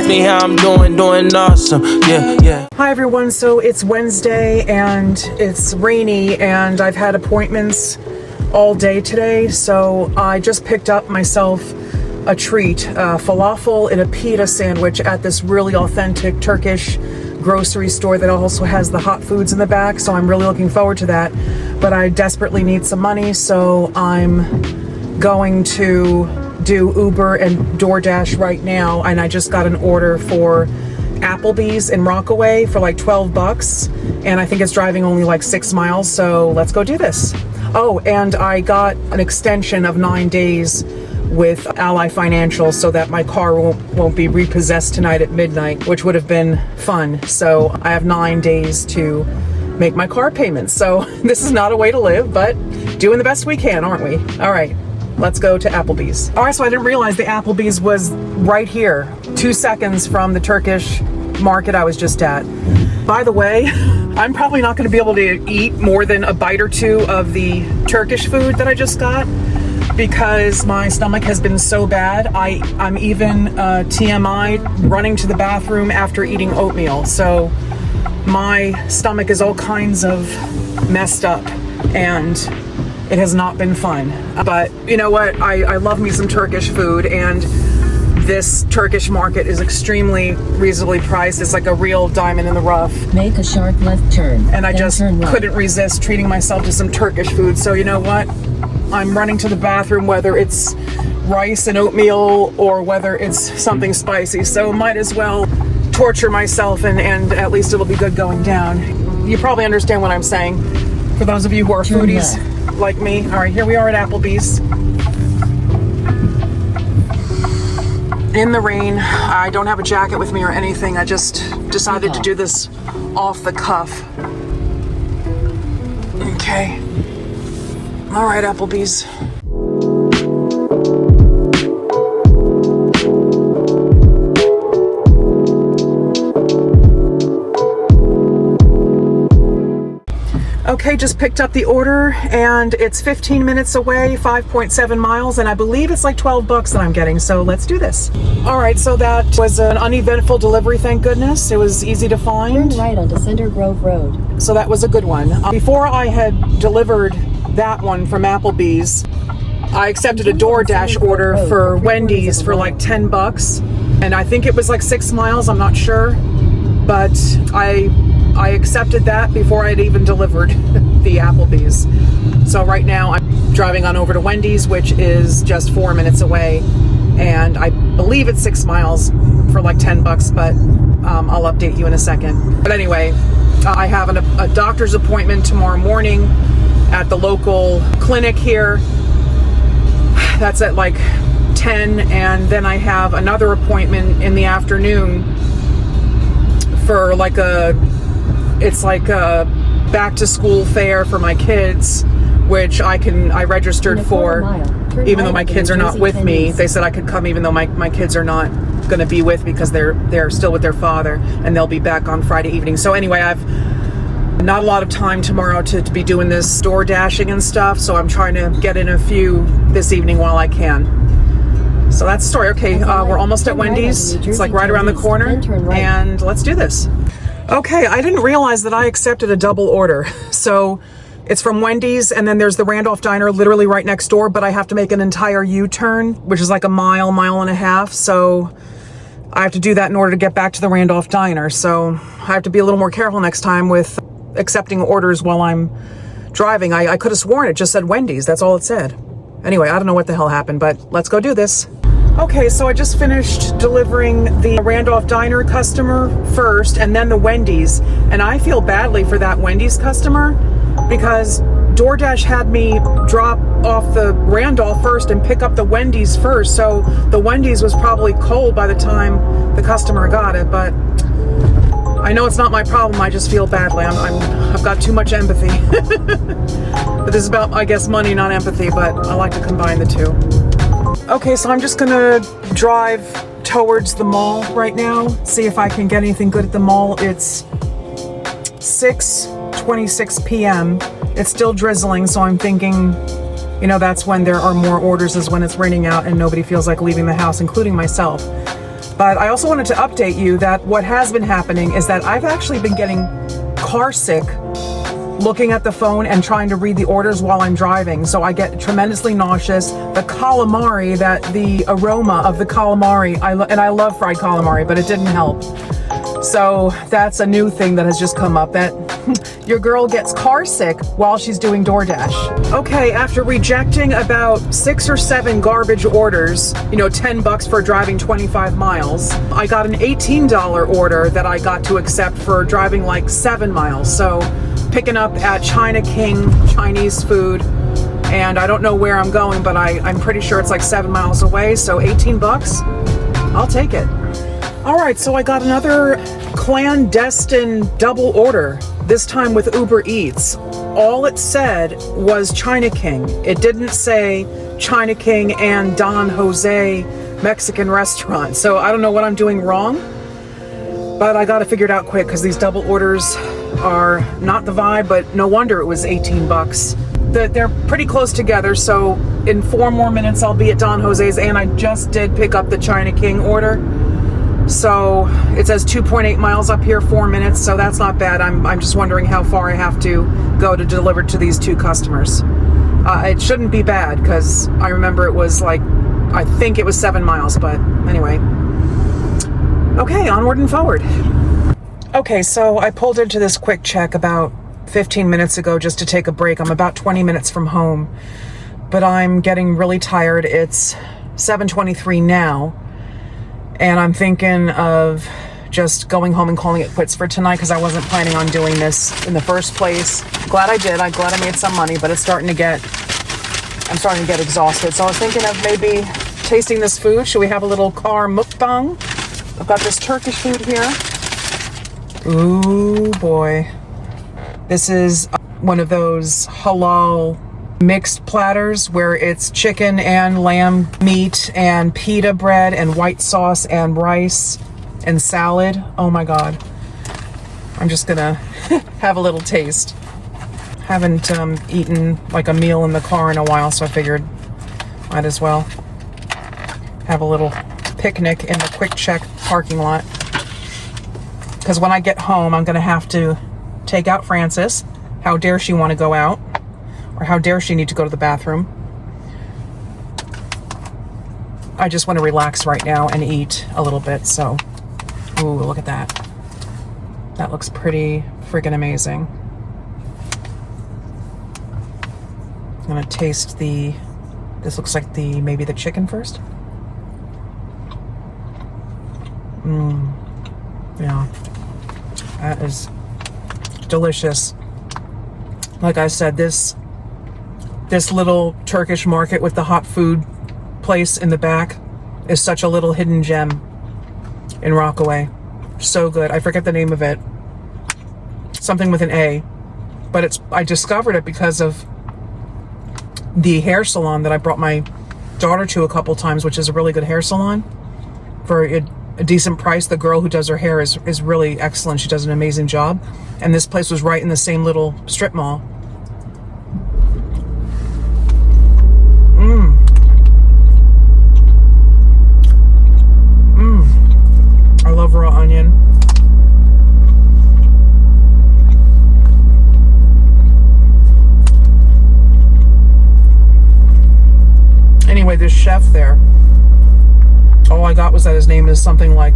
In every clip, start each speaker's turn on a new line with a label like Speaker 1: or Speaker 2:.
Speaker 1: me how I'm doing awesome. Yeah.
Speaker 2: Hi everyone, so it's Wednesday and it's rainy and I've had appointments all day today, so I just picked up myself a treat, falafel and a pita sandwich at this really authentic Turkish grocery store that also has the hot foods in the back, so I'm really looking forward to that. But I desperately need some money, so I'm going to do Uber and DoorDash right now, and I just got an order for Applebee's in Rockaway for like $12, and I think it's driving only like 6 miles, so let's go do this. Oh, and I got an extension of 9 days with Ally Financial so that my car won't be repossessed tonight at midnight, which would have been fun. So I have 9 days to make my car payments. So this is not a way to live, but doing the best we can, aren't we? All right, let's go to Applebee's. All right, so I didn't realize the Applebee's was right here, 2 seconds from the Turkish market I was just at. By the way, I'm probably not going to be able to eat more than a bite or two of the Turkish food that I just got, because my stomach has been so bad. I'm even TMI running to the bathroom after eating oatmeal. So my stomach is all kinds of messed up and it has not been fun. But you know what? I love me some Turkish food, and this Turkish market is extremely reasonably priced. It's like a real diamond in the rough.
Speaker 3: Make a sharp left turn.
Speaker 2: And I just couldn't resist treating myself to some Turkish food. So you know what? I'm running to the bathroom, whether it's rice and oatmeal or whether it's something spicy. So might as well torture myself and at least it'll be good going down. You probably understand what I'm saying. For those of you who are foodies like me. All right, here we are at Applebee's. In the rain. I don't have a jacket with me or anything. I just decided to do this off the cuff. Okay. All right, Applebee's. Okay, just picked up the order and it's 15 minutes away, 5.7 miles, and I believe it's like $12 that I'm getting, so let's do this. All right, so that was an uneventful delivery, thank goodness. It was easy to find.
Speaker 3: Turn right onto Center Grove Road.
Speaker 2: So that was a good one. Before I had delivered that one from Applebee's, I accepted a DoorDash order for Wendy's for like $10, and I think it was like 6 miles, I'm not sure, but I accepted that before I'd even delivered the Applebee's. So right now I'm driving on over to Wendy's, which is just 4 minutes away, and I believe it's 6 miles for like $10, but I'll update you in a second. But anyway, I have a doctor's appointment tomorrow morning at the local clinic here. That's at like 10, and then I have another appointment in the afternoon for like it's like a back to school fair for my kids, which I registered for, even though my kids are not with me. They said I could come even though my kids are not going to be with me because they're still with their father, and they'll be back on Friday evening. So anyway, I've not a lot of time tomorrow to be doing this door dashing and stuff, so I'm trying to get in a few this evening while I can. So that's the story. Okay, we're almost at Wendy's. It's like right around the corner, and let's do this. Okay, I didn't realize that I accepted a double order. So it's from Wendy's, and then there's the Randolph Diner literally right next door, but I have to make an entire U-turn, which is like a mile and a half. So I have to do that in order to get back to the Randolph Diner. So I have to be a little more careful next time with accepting orders while I'm driving. I could have sworn it just said Wendy's. That's all it said. Anyway, I don't know what the hell happened, but let's go do this. Okay, so I just finished delivering the Randolph Diner customer first and then the Wendy's. And I feel badly for that Wendy's customer because DoorDash had me drop off the Randolph first and pick up the Wendy's first. So the Wendy's was probably cold by the time the customer got it. But I know it's not my problem. I just feel badly. I've got too much empathy. But this is about, I guess, money, not empathy. But I like to combine the two. Okay, so I'm just gonna drive towards the mall right now, see if I can get anything good at the mall. It's 6:26 p.m. It's still drizzling, so I'm thinking, you know, that's when there are more orders, is when it's raining out and nobody feels like leaving the house, including myself. But I also wanted to update you that what has been happening is that I've actually been getting car sick looking at the phone and trying to read the orders while I'm driving. So I get tremendously nauseous. The calamari, the aroma of the calamari, I love fried calamari, but it didn't help. So that's a new thing that has just come up, that your girl gets car sick while she's doing DoorDash. Okay, after rejecting about 6 or 7 garbage orders, $10 for driving 25 miles, I got an $18 order that I got to accept for driving like 7 miles. So picking up at China King Chinese food, and I don't know where I'm going, but I'm pretty sure it's like 7 miles away, so $18, I'll take it. All right, so I got another clandestine double order, this time with Uber Eats. All it said was China King. It didn't say China King and Don Jose Mexican restaurant. So I don't know what I'm doing wrong, but I got to figure it out quick because these double orders are not the vibe, but no wonder it was $18. They're pretty close together, so in 4 more minutes I'll be at Don Jose's, and I just did pick up the China King order. So it says 2.8 miles up here, 4 minutes, so that's not bad. I'm just wondering how far I have to go to deliver to these 2 customers. It shouldn't be bad, because I remember it was like, I think it was 7 miles, but anyway. Okay, onward and forward. Okay, so I pulled into this quick check about 15 minutes ago just to take a break. I'm about 20 minutes from home, but I'm getting really tired. It's 7:23 now. And I'm thinking of just going home and calling it quits for tonight because I wasn't planning on doing this in the first place. Glad I did. I'm glad I made some money, but I'm starting to get exhausted. So I was thinking of maybe tasting this food. Should we have a little car mukbang? I've got this Turkish food here. Ooh, boy. This is one of those halal mixed platters where it's chicken and lamb meat and pita bread and white sauce and rice and salad. Oh my God. I'm just gonna have a little taste. Haven't eaten like a meal in the car in a while, so I figured might as well have a little picnic in the quick check parking lot. Because when I get home, I'm gonna have to take out Frances. How dare she want to go out? Or how dare she need to go to the bathroom? I just want to relax right now and eat a little bit, so. Ooh, look at that. That looks pretty friggin' amazing. I'm gonna taste this looks like maybe the chicken first. Yeah. That is delicious. Like I said, this little Turkish market with the hot food place in the back is such a little hidden gem in Rockaway. So good. I forget the name of it. Something with an A. But I discovered it because of the hair salon that I brought my daughter to a couple times, which is a really good hair salon for a decent price. The girl who does her hair is really excellent. She does an amazing job. And this place was right in the same little strip mall. I love raw onion. Anyway, this chef there, all I got was that his name is something like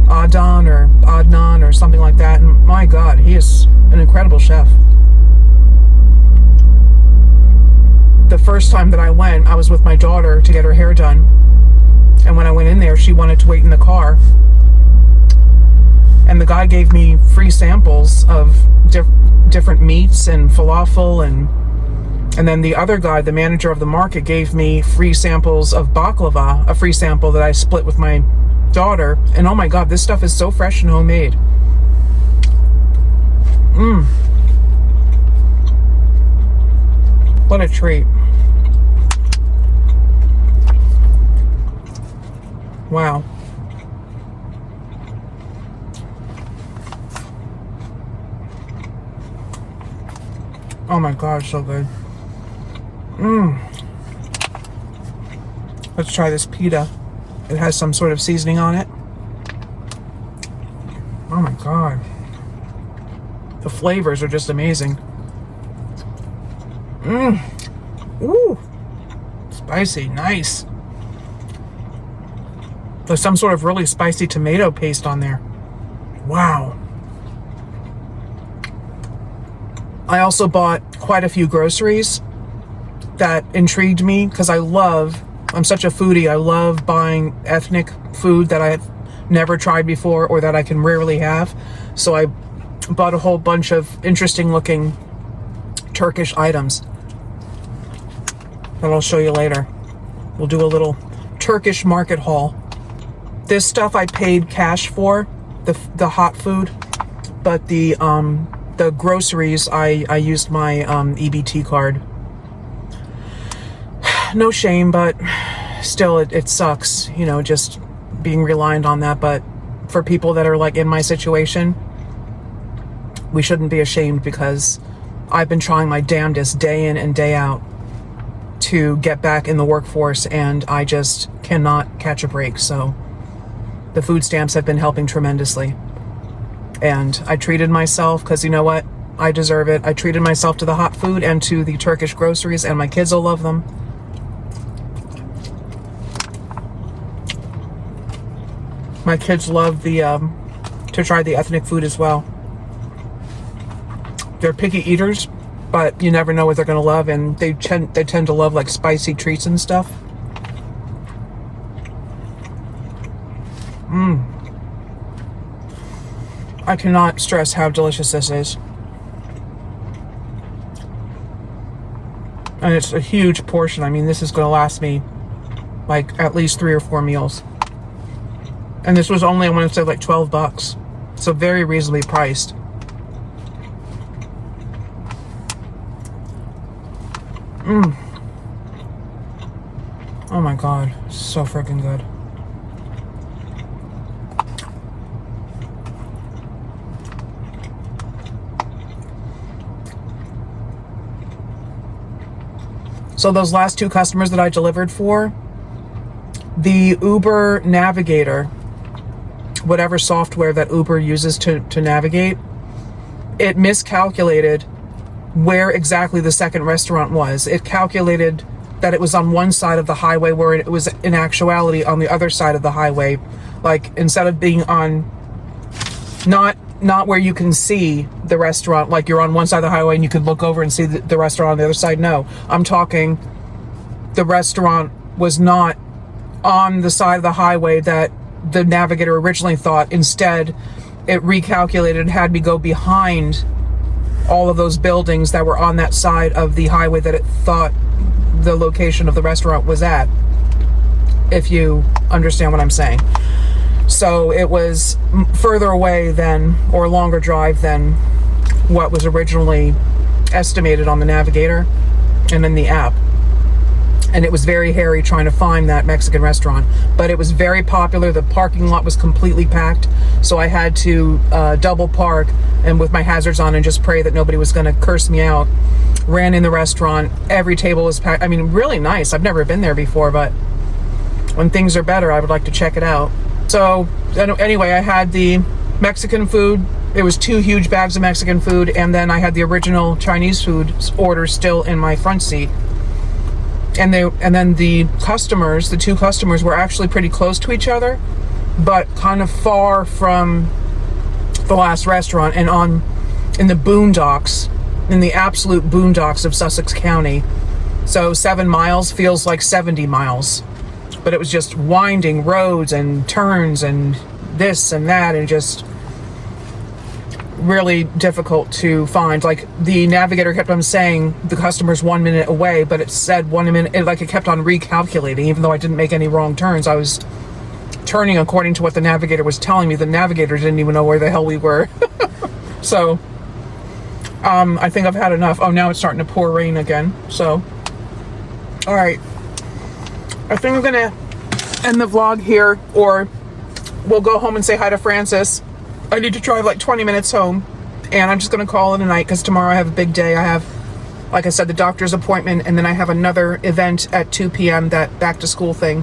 Speaker 2: Adnan or something like that. And my God, he is an incredible chef. The first time that I went, I was with my daughter to get her hair done. And when I went in there, she wanted to wait in the car. And the guy gave me free samples of different meats and falafel. And then the other guy, the manager of the market, gave me free samples of baklava, a free sample that I split with my daughter. And oh my God, this stuff is so fresh and homemade. What a treat. Wow. Oh my God, so good. Let's try this pita. It has some sort of seasoning on it. Oh my God. The flavors are just amazing. Ooh. Spicy, nice. There's some sort of really spicy tomato paste on there. Wow. I also bought quite a few groceries that intrigued me because I'm such a foodie. I love buying ethnic food that I've never tried before or that I can rarely have. So I bought a whole bunch of interesting looking Turkish items that I'll show you later. We'll do a little Turkish market haul. This stuff I paid cash for, the hot food, but the groceries I used my EBT card. No shame, but still it sucks, you know, just being reliant on that. But for people that are like in my situation, we shouldn't be ashamed because I've been trying my damnedest day in and day out to get back in the workforce, and I just cannot catch a break. So the food stamps have been helping tremendously. And I treated myself because, you know what? I deserve it. I treated myself to the hot food and to the Turkish groceries, and my kids will love them. My kids love to try the ethnic food as well. They're picky eaters, but you never know what they're going to love, and they tend to love like spicy treats and stuff. I cannot stress how delicious this is. And it's a huge portion. I mean, this is going to last me like at least 3 or 4 meals. And this was only, I want to say, like $12. So very reasonably priced. Oh my God, so freaking good. So those last 2 customers that I delivered for, the Uber Navigator, whatever software that Uber uses to navigate, it miscalculated where exactly the second restaurant was. It calculated that it was on one side of the highway where it was in actuality on the other side of the highway. Like, instead of being on, not where you can see the restaurant, like you're on one side of the highway and you could look over and see the restaurant on the other side. No, I'm talking the restaurant was not on the side of the highway that the navigator originally thought. Instead, it recalculated and had me go behind all of those buildings that were on that side of the highway that it thought the location of the restaurant was at, if you understand what I'm saying. So it was further away than, or a longer drive than what was originally estimated on the navigator and in the app. And it was very hairy trying to find that Mexican restaurant, but it was very popular. The parking lot was completely packed, so I had to double park and with my hazards on and just pray that nobody was going to curse me out. Ran in the restaurant, every table was packed. I mean, really nice. I've never been there before, but when things are better, I would like to check it out. So anyway, I had the Mexican food. It was 2 huge bags of Mexican food, and then I had the original Chinese food order still in my front seat. And then the 2 customers were actually pretty close to each other, but kind of far from the last restaurant and in the boondocks, in the absolute boondocks of Sussex County. So 7 miles feels like 70 miles, but it was just winding roads and turns and this and that, and just really difficult to find. Like, the navigator kept on saying the customer's 1 minute away, but it said 1 minute, it kept on recalculating. Even though I didn't make any wrong turns, I was turning according to what the navigator was telling me. The navigator didn't even know where the hell we were. So I think I've had enough. Oh, now it's starting to pour rain again. So all right, I think I'm gonna end the vlog here, or we'll go home and say hi to Francis. I need to drive like 20 minutes home, and I'm just going to call it a night because tomorrow I have a big day. I have, like I said, the doctor's appointment, and then I have another event at 2 p.m., that back to school thing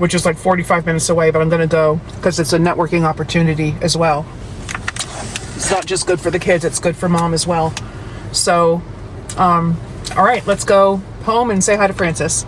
Speaker 2: which is like 45 minutes away, but I'm going to go because it's a networking opportunity as well. It's not just good for the kids, it's good for mom as well. So, all right, let's go home and say hi to Francis.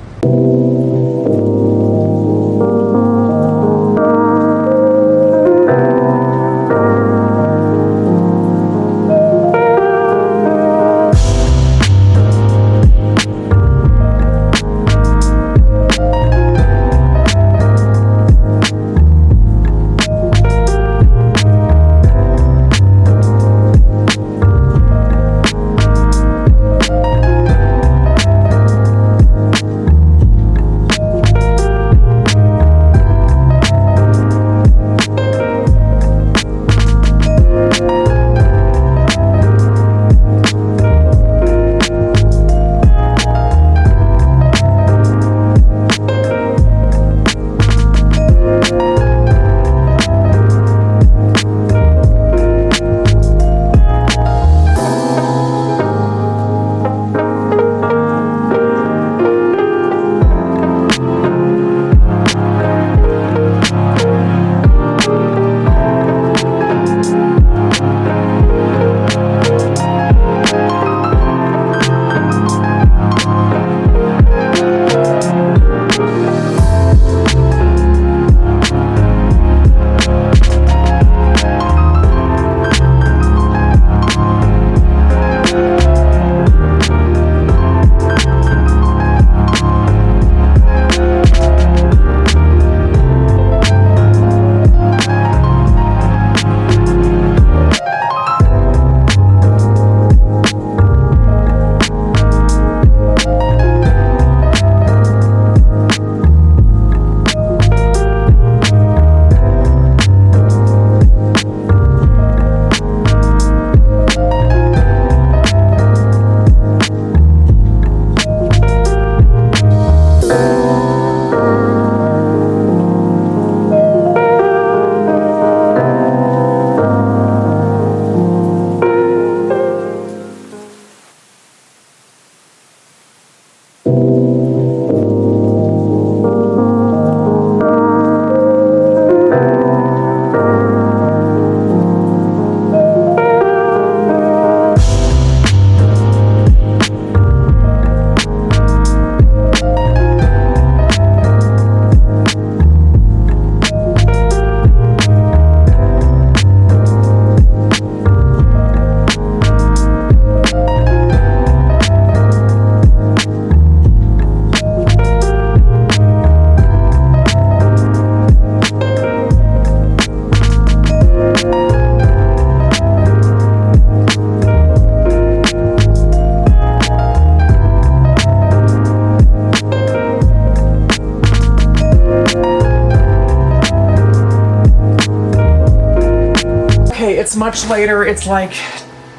Speaker 2: It's much later. It's like,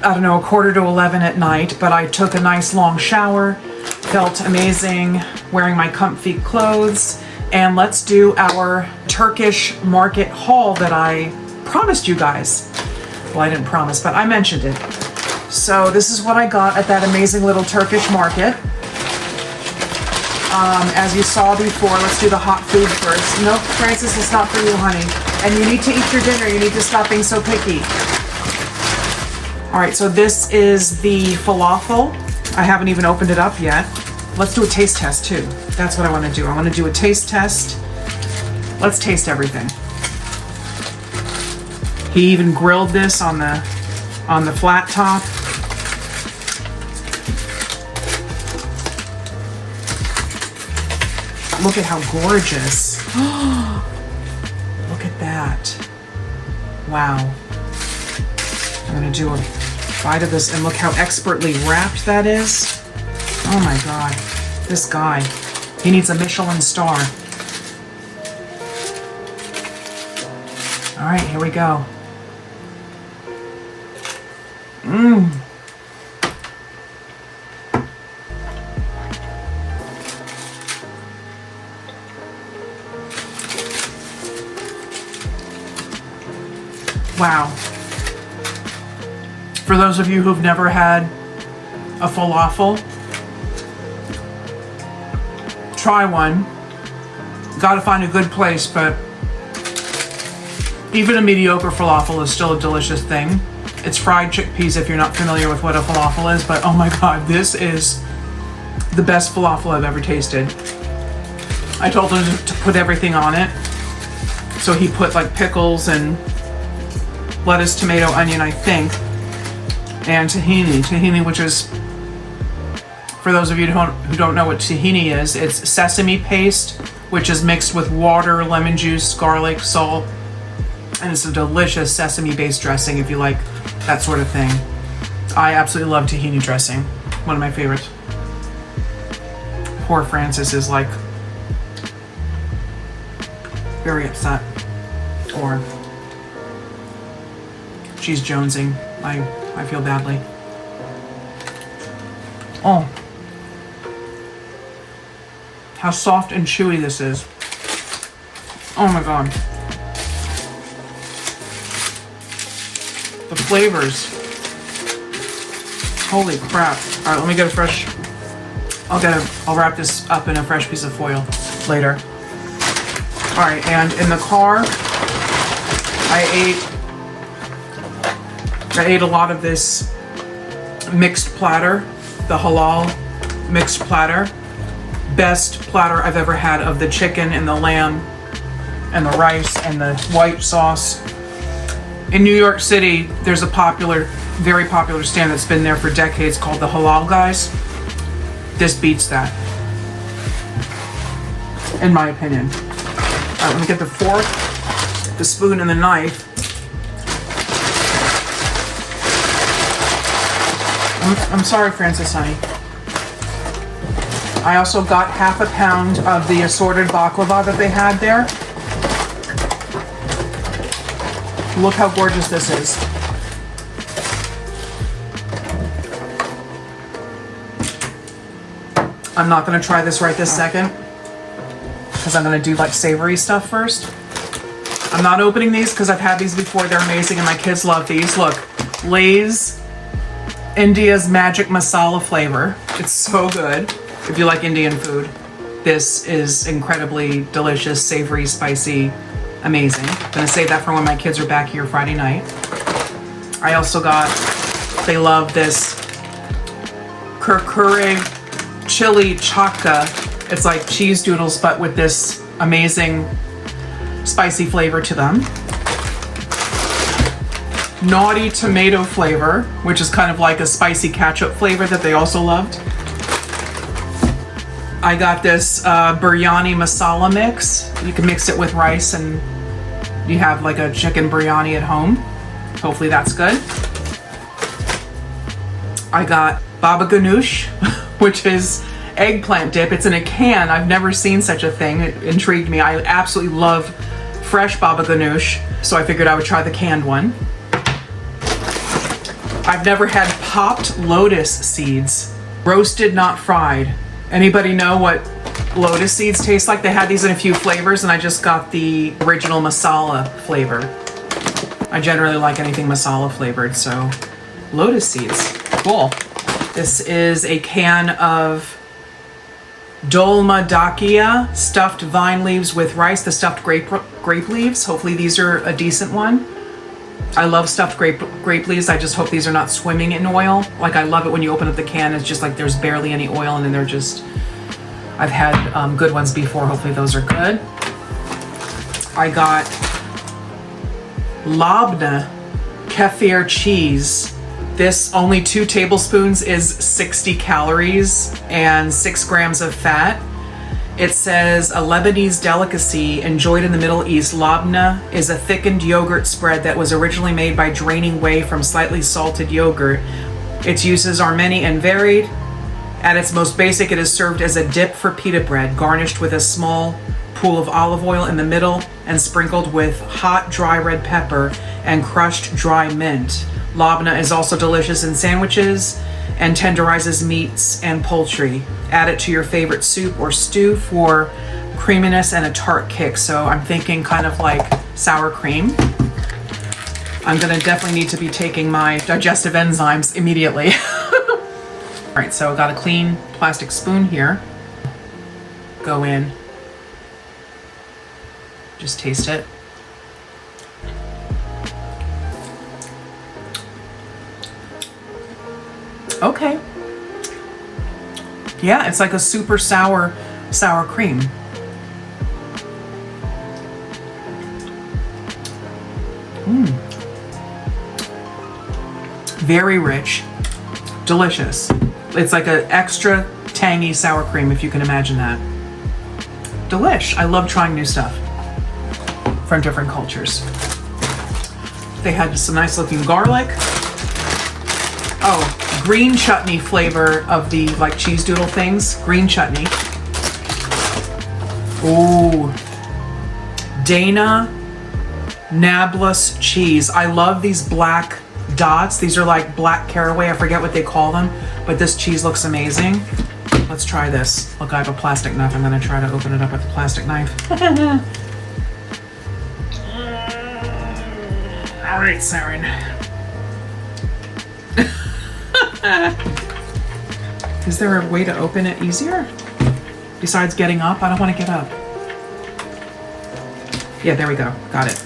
Speaker 2: I don't know, 10:45 at night, but I took a nice long shower, felt amazing, wearing my comfy clothes, and let's do our Turkish market haul that I promised you guys. Well, I didn't promise, but I mentioned it. So this is what I got at that amazing little Turkish market. As you saw before, let's do the hot food first. Nope, Francis, it's not for you, honey. And you need to eat your dinner. You need to stop being so picky. All right, so this is the falafel. I haven't even opened it up yet. Let's do a taste test too. That's what I want to do. I want to do a taste test. Let's taste everything. He even grilled this on the flat top. Look at how gorgeous. Look at that. Wow. I'm gonna do a bite of this and look how expertly wrapped that is. Oh my God, this guy, he needs a Michelin star. All right, here we go. Mmm. Wow. For those of you who've never had a falafel, try one. Gotta find a good place, but even a mediocre falafel is still a delicious thing. It's fried chickpeas if you're not familiar with what a falafel is, but oh my god, this is the best falafel I've ever tasted. I told him to put everything on it. So he put like pickles and lettuce, tomato, onion, I think, and tahini. Tahini, which is, for those of you who don't know what tahini is, it's sesame paste, which is mixed with water, lemon juice, garlic, salt, and it's a delicious sesame-based dressing if you like that sort of thing. I absolutely love tahini dressing. One of my favorites. Poor Frances is like very upset, or she's jonesing. I feel badly. Oh, how soft and chewy this is. Oh my god. The flavors. Holy crap. All right, let me get a fresh, I'll wrap this up in a fresh piece of foil later. All right, and in the car, I ate a lot of this mixed platter, the halal mixed platter. Best platter I've ever had of the chicken and the lamb and the rice and the white sauce. In New York City, there's a very popular stand that's been there for decades called the Halal Guys. This beats that, in my opinion. All right, let me get the fork, the spoon, and the knife. I'm sorry, Frances, honey. I also got half a pound of the assorted baklava that they had there. Look how gorgeous this is. I'm not gonna try this right this second, because I'm gonna do like savory stuff first. I'm not opening these because I've had these before. They're amazing and my kids love these. Look, Lay's India's Magic Masala flavor. It's so good. If you like Indian food, this is incredibly delicious, savory, spicy, amazing. I'm gonna save that for when my kids are back here Friday night. I also got, they love this kurkure chili chaka. It's like cheese doodles, but with this amazing spicy flavor to them. Naughty tomato flavor, which is kind of like a spicy ketchup flavor that they also loved. I got this biryani masala mix. You can mix it with rice and you have like a chicken biryani at home. Hopefully that's good. I got baba ganoush, which is eggplant dip. It's in a can. I've never seen such a thing. It intrigued me. I absolutely love fresh baba ganoush, so I figured I would try the canned one. I've never had popped lotus seeds, roasted, not fried. Anybody know what lotus seeds taste like? They had these in a few flavors and I just got the original masala flavor. I generally like anything masala flavored, so lotus seeds, cool. This is a can of dolma dakia, stuffed vine leaves with rice, the stuffed grape leaves. Hopefully these are a decent one. I love stuffed grape leaves. I just hope these are not swimming in oil. Like I love it when you open up the can, it's just like there's barely any oil and then they're just, I've had good ones before. Hopefully those are good. I got labna kefir cheese. This only 2 tablespoons is 60 calories and 6 grams of fat. It says a Lebanese delicacy enjoyed in the Middle East. Labna is a thickened yogurt spread that was originally made by draining whey from slightly salted yogurt. Its uses are many and varied. At its most basic, it is served as a dip for pita bread, garnished with a small pool of olive oil in the middle and sprinkled with hot, dry red pepper and crushed dry mint. Labna is also delicious in sandwiches and tenderizes meats and poultry. Add it to your favorite soup or stew for creaminess and a tart kick. So I'm thinking kind of like sour cream. I'm gonna definitely need to be taking my digestive enzymes immediately. All right, so I got a clean plastic spoon here. Go in Just taste it. Okay. Yeah, it's like a super sour cream. Very rich, delicious. It's like an extra tangy sour cream, if you can imagine that. Delish. I love trying new stuff from different cultures. They had some nice looking garlic. Oh, green chutney flavor of the like cheese doodle things. Green chutney. Ooh. Dana Nablus cheese. I love these black dots. These are like black caraway. I forget what they call them, but this cheese looks amazing. Let's try this. Look, I have a plastic knife. I'm gonna try to open it up with the plastic knife. All right, Saren. Is there a way to open it easier? Besides getting up? I don't want to get up. Yeah, there we go. Got it.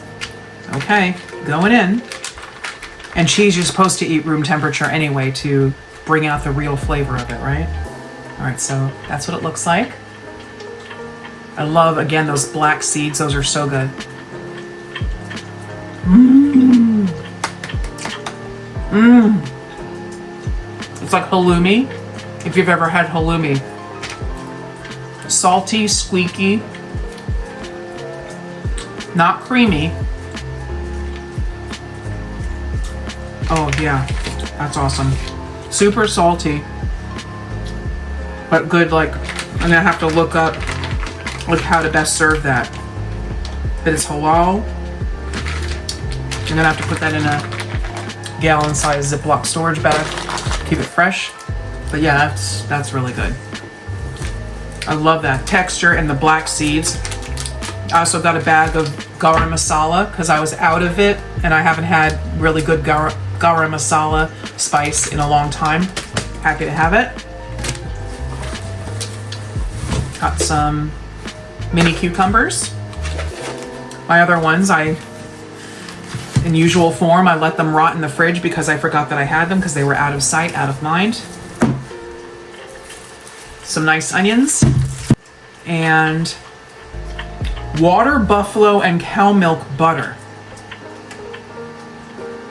Speaker 2: Okay, going in. And cheese, you're supposed to eat room temperature anyway to bring out the real flavor of it, right? All right, so that's what it looks like. I love, again, those black seeds. Those are so good. Mmm. Mmm. It's like halloumi, if you've ever had halloumi. Salty, squeaky, not creamy. Oh yeah, that's awesome. Super salty, but good. Like, I'm gonna have to look up like how to best serve that. But it's halal. I'm gonna have to put that in a gallon-sized Ziploc storage bag. Keep it fresh. But yeah, that's really good. I love that texture and the black seeds. I also got a bag of garam masala because I was out of it and I haven't had really good garam masala spice in a long time. Happy to have it. Got some mini cucumbers. My other ones, in usual form, I let them rot in the fridge because I forgot that I had them because they were out of sight, out of mind. Some nice onions. And water, buffalo, and cow milk butter.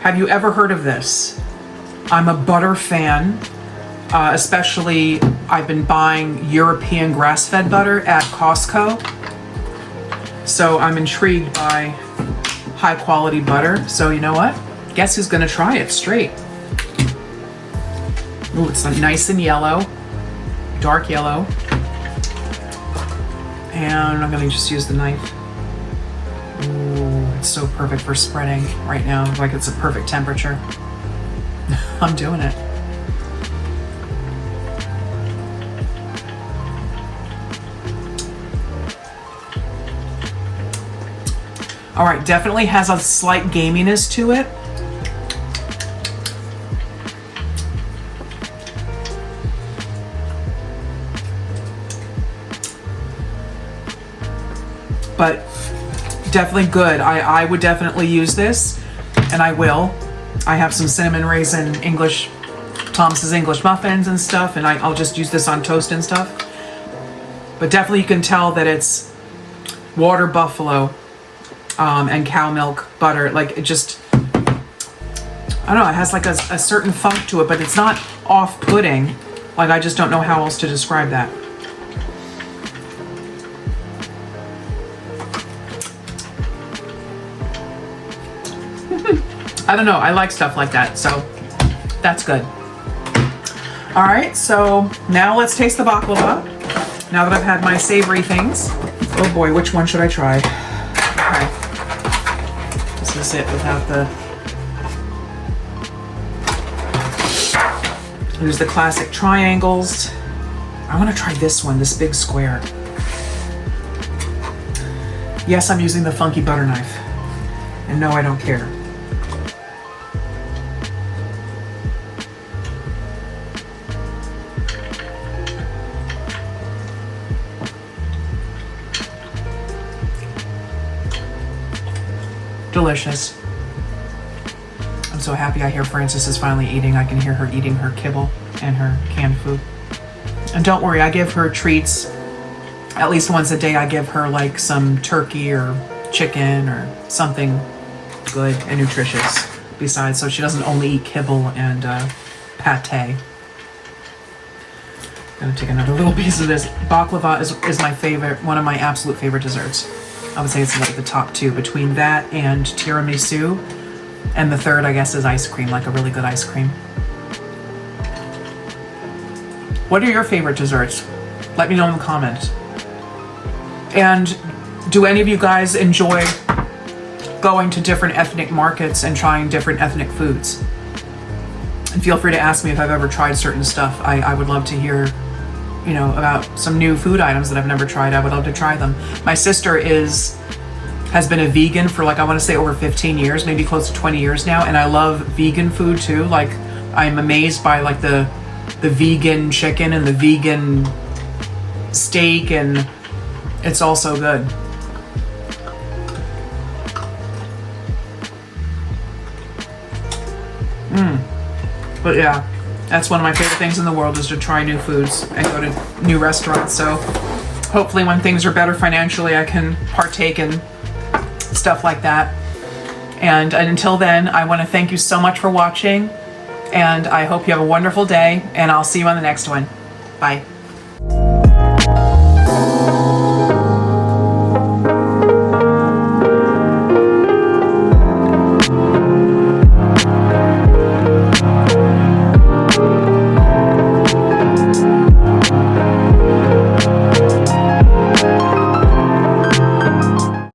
Speaker 2: Have you ever heard of this? I'm a butter fan. Especially, I've been buying European grass-fed butter at Costco. So I'm intrigued by high-quality butter. So you know what? Guess who's gonna try it straight? Ooh, it's nice and yellow. Dark yellow. And I'm gonna just use the knife. Ooh, it's so perfect for spreading right now. Like it's a perfect temperature. I'm doing it. All right, definitely has a slight gaminess to it. But definitely good. I would definitely use this, and I will. I have some cinnamon raisin Thomas's English muffins and stuff, and I'll just use this on toast and stuff. But definitely you can tell that it's water buffalo and cow milk butter. Like it just, I don't know, it has like a certain funk to it, but it's not off-putting. Like I just don't know how else to describe that. I don't know, I like stuff like that, so that's good. All right, so now let's taste the baklava. Now that I've had my savory things. Oh boy, which one should I try? Okay. This is it without the... There's the classic triangles. I want to try this one, this big square. Yes, I'm using the funky butter knife. And no, I don't care. delicious. I'm so happy. I hear Frances is finally eating. I can hear her eating her kibble and her canned food. And don't worry, I give her treats at least once a day. I give her like some turkey or chicken or something good and nutritious besides, so she doesn't only eat kibble and pate. Gonna take another little piece of this. Baklava is my favorite, one of my absolute favorite desserts. I would say it's like the top two between that and tiramisu. And the third, I guess, is ice cream, like a really good ice cream. What are your favorite desserts? Let me know in the comments. And do any of you guys enjoy going to different ethnic markets and trying different ethnic foods? And feel free to ask me if I've ever tried certain stuff. I would love to hear, you know, about some new food items that I've never tried. I would love to try them. My sister has been a vegan for like, I want to say over 15 years, maybe close to 20 years now. And I love vegan food too. Like, I'm amazed by like the vegan chicken and the vegan steak, and it's all so good. But yeah, that's one of my favorite things in the world, is to try new foods and go to new restaurants. So hopefully when things are better financially, I can partake in stuff like that. And until then, I want to thank you so much for watching, and I hope you have a wonderful day, and I'll see you on the next one. Bye.